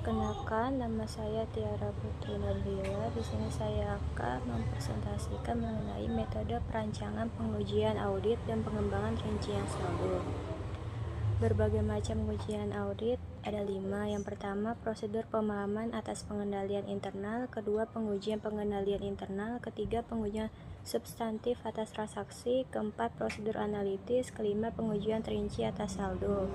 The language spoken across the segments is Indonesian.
Perkenalkan, nama saya Tiara Putri Nabila. Di sini saya akan mempresentasikan mengenai metode perancangan pengujian audit dan pengembangan rincian saldo. Berbagai macam pengujian audit ada 5. Yang pertama, prosedur pemahaman atas pengendalian internal. Kedua, pengujian pengendalian internal. Ketiga, pengujian substantif atas transaksi. Keempat, prosedur analitis. Kelima, pengujian terinci atas saldo.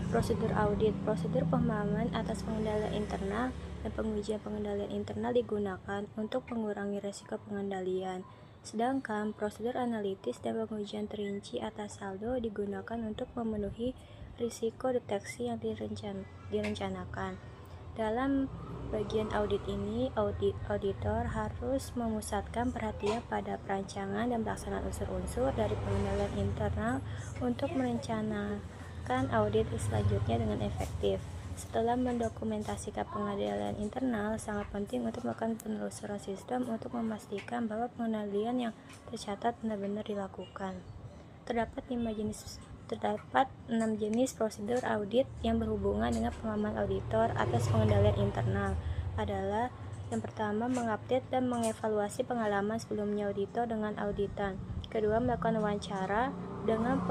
Prosedur audit, prosedur pemahaman atas pengendalian internal dan pengujian pengendalian internal digunakan untuk mengurangi risiko pengendalian. Sedangkan prosedur analitis dan pengujian terinci atas saldo digunakan untuk memenuhi risiko deteksi yang direncanakan. Dalam bagian audit ini, auditor harus memusatkan perhatian pada perancangan dan pelaksanaan unsur-unsur dari pengendalian internal untuk merencanakan audit selanjutnya dengan efektif. Setelah mendokumentasikan pengendalian internal, sangat penting untuk melakukan penelusuran sistem untuk memastikan bahwa pengendalian yang tercatat benar-benar dilakukan. Terdapat 6 jenis prosedur audit yang berhubungan dengan pemahaman auditor atas pengendalian internal adalah: yang pertama, mengupdate dan mengevaluasi pengalaman sebelumnya auditor dengan auditan. Kedua, melakukan wawancara dengan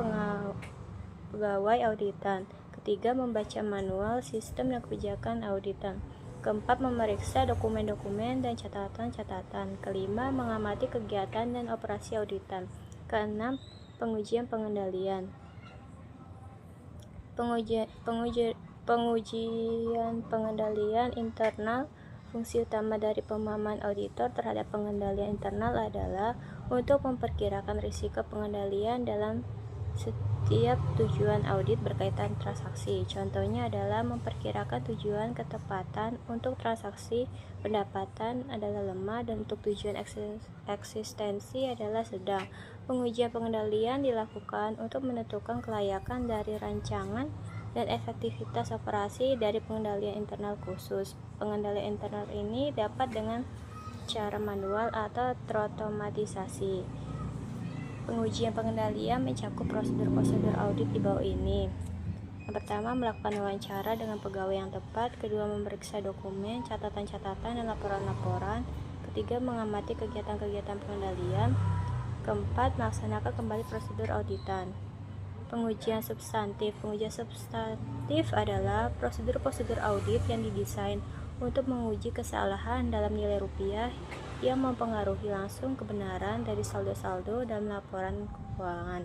pegawai auditan. Ketiga, membaca manual, sistem, dan kebijakan auditan. Keempat, memeriksa dokumen-dokumen dan catatan-catatan. Kelima, mengamati kegiatan dan operasi auditan. Keenam, pengujian pengendalian. Pengujian pengendalian internal. Fungsi utama dari pemahaman auditor terhadap pengendalian internal adalah untuk memperkirakan risiko pengendalian dalam setiap tujuan audit berkaitan transaksi. Contohnya adalah memperkirakan tujuan ketepatan untuk transaksi pendapatan adalah lemah dan untuk tujuan eksistensi adalah sedang. Pengujian pengendalian dilakukan untuk menentukan kelayakan dari rancangan dan efektivitas operasi dari pengendalian internal khusus. Pengendalian internal ini dapat dengan cara manual atau terotomatisasi. Pengujian pengendalian mencakup prosedur-prosedur audit di bawah ini. Yang pertama, melakukan wawancara dengan pegawai yang tepat. Kedua, memeriksa dokumen, catatan-catatan, dan laporan-laporan. Ketiga, mengamati kegiatan-kegiatan pengendalian. Keempat, melaksanakan kembali prosedur auditan. Pengujian substantif. Pengujian substantif adalah prosedur-prosedur audit yang didesain untuk menguji kesalahan dalam nilai rupiah yang mempengaruhi langsung kebenaran dari saldo-saldo dalam laporan keuangan.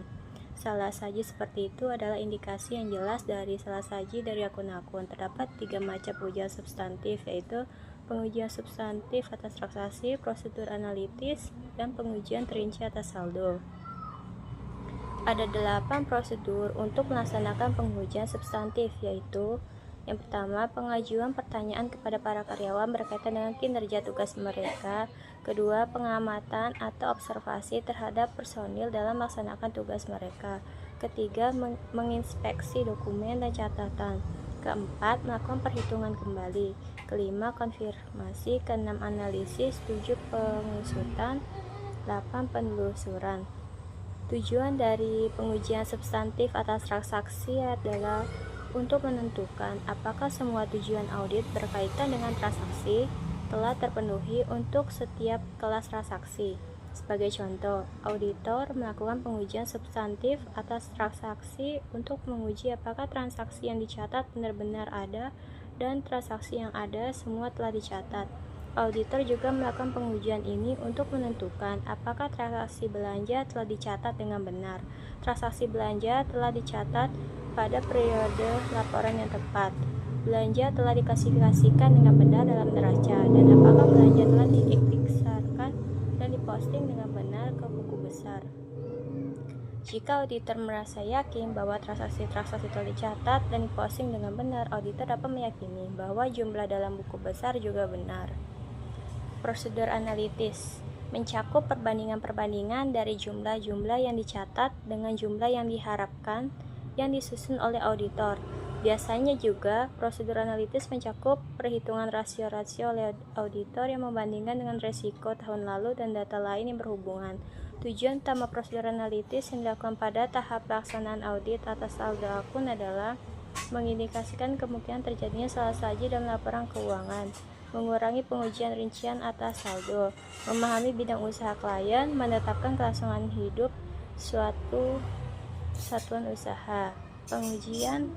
Salah saji seperti itu adalah indikasi yang jelas dari salah saji dari akun-akun. Terdapat 3 macam pengujian substantif, yaitu pengujian substantif atas transaksi, prosedur analitis, dan pengujian terinci atas saldo. Ada 8 prosedur untuk melaksanakan pengujian substantif, yaitu: yang pertama, pengajuan pertanyaan kepada para karyawan berkaitan dengan kinerja tugas mereka. Kedua, pengamatan atau observasi terhadap personil dalam melaksanakan tugas mereka. Ketiga, menginspeksi dokumen dan catatan. Keempat, melakukan perhitungan kembali. Kelima, konfirmasi. Keenam, analisis. 7, pengusutan. 8, penelusuran. Tujuan dari pengujian substantif atas transaksi adalah untuk menentukan apakah semua tujuan audit berkaitan dengan transaksi telah terpenuhi untuk setiap kelas transaksi. Sebagai contoh, auditor melakukan pengujian substantif atas transaksi untuk menguji apakah transaksi yang dicatat benar-benar ada dan transaksi yang ada semua telah dicatat. Auditor juga melakukan pengujian ini untuk menentukan apakah transaksi belanja telah dicatat dengan benar. Transaksi belanja telah dicatat pada periode laporan yang tepat. Belanja telah diklasifikasikan dengan benar dalam neraca, dan apakah belanja telah diikhtisarkan dan diposting dengan benar ke buku besar. Jika auditor merasa yakin bahwa transaksi-transaksi telah dicatat dan diposting dengan benar, auditor dapat meyakini bahwa jumlah dalam buku besar juga benar. Prosedur analitis mencakup perbandingan-perbandingan dari jumlah-jumlah yang dicatat dengan jumlah yang diharapkan yang disusun oleh auditor. Biasanya juga prosedur analitis mencakup perhitungan rasio-rasio oleh auditor yang membandingkan dengan risiko tahun lalu dan data lain yang berhubungan. Tujuan utama prosedur analitis yang dilakukan pada tahap pelaksanaan audit atas saldo akun adalah mengindikasikan kemungkinan terjadinya salah saji dalam laporan keuangan, mengurangi pengujian rincian atas saldo, memahami bidang usaha klien, menetapkan kelangsungan hidup suatu satuan usaha, pengujian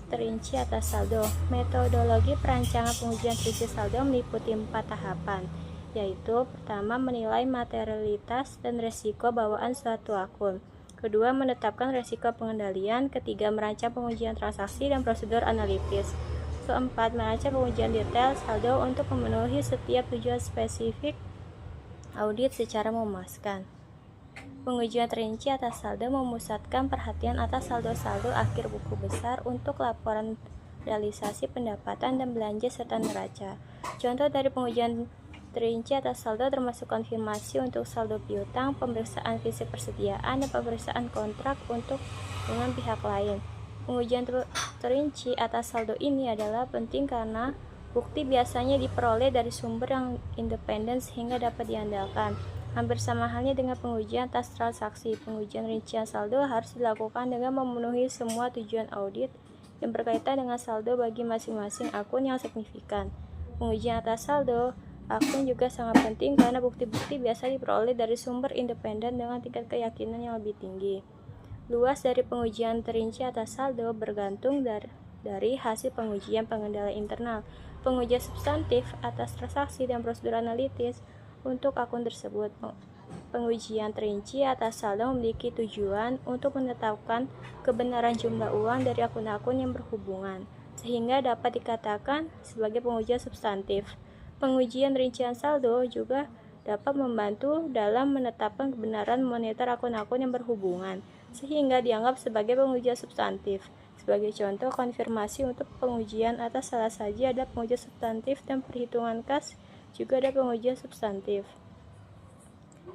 terinci atas saldo. Metodologi perancangan pengujian terinci saldo meliputi 4 tahapan, yaitu pertama, menilai materialitas dan resiko bawaan suatu akun. Kedua, menetapkan resiko pengendalian. Ketiga, merancang pengujian transaksi dan prosedur analitis. Keempat, merancang pengujian detail saldo untuk memenuhi setiap tujuan spesifik audit secara memuaskan. Pengujian terinci atas saldo memusatkan perhatian atas saldo-saldo akhir buku besar untuk laporan realisasi pendapatan dan belanja serta neraca. Contoh dari pengujian terinci atas saldo termasuk konfirmasi untuk saldo piutang, pemeriksaan fisik persediaan, dan pemeriksaan kontrak untuk dengan pihak lain. Pengujian terinci atas saldo ini adalah penting karena bukti biasanya diperoleh dari sumber yang independen sehingga dapat diandalkan. Hampir sama halnya dengan pengujian atas transaksi, pengujian rincian saldo harus dilakukan dengan memenuhi semua tujuan audit yang berkaitan dengan saldo bagi masing-masing akun yang signifikan. Pengujian atas saldo akun juga sangat penting karena bukti-bukti biasa diperoleh dari sumber independen dengan tingkat keyakinan yang lebih tinggi. Luas dari pengujian terinci atas saldo bergantung dari hasil pengujian pengendalian internal, pengujian substantif atas transaksi, dan prosedur analitis untuk akun tersebut. Pengujian terinci atas saldo memiliki tujuan untuk menetapkan kebenaran jumlah uang dari akun-akun yang berhubungan, sehingga dapat dikatakan sebagai pengujian substantif. Pengujian rincian saldo juga dapat membantu dalam menetapkan kebenaran moneter akun-akun yang berhubungan, sehingga dianggap sebagai pengujian substantif. Sebagai contoh, konfirmasi untuk pengujian atas salah saji ada pengujian substantif dan perhitungan kas juga ada pengujian substantif.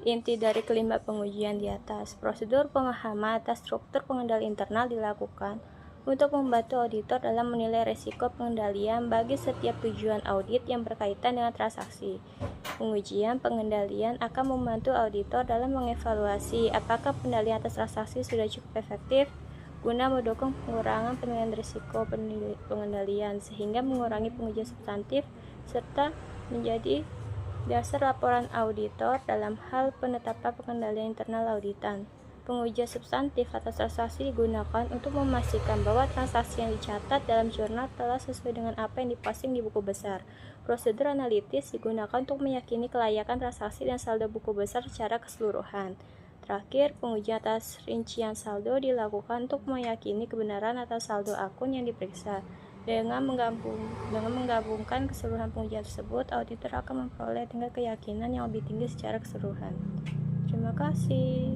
Inti dari kelima pengujian di atas, prosedur pemahaman atas struktur pengendalian internal dilakukan untuk membantu auditor dalam menilai risiko pengendalian bagi setiap tujuan audit yang berkaitan dengan transaksi. Pengujian pengendalian akan membantu auditor dalam mengevaluasi apakah pengendalian atas transaksi sudah cukup efektif guna mendukung pengurangan penilaian risiko pengendalian sehingga mengurangi pengujian substantif serta menjadi dasar laporan auditor dalam hal penetapan pengendalian internal auditan. Pengujian substantif atas transaksi digunakan untuk memastikan bahwa transaksi yang dicatat dalam jurnal telah sesuai dengan apa yang diposting di buku besar. Prosedur analitis digunakan untuk meyakini kelayakan transaksi dan saldo buku besar secara keseluruhan. Terakhir, pengujian atas rincian saldo dilakukan untuk meyakini kebenaran atas saldo akun yang diperiksa. Dengan menggabungkan keseluruhan pengujian tersebut, auditor akan memperoleh tingkat keyakinan yang lebih tinggi secara keseluruhan. Terima kasih.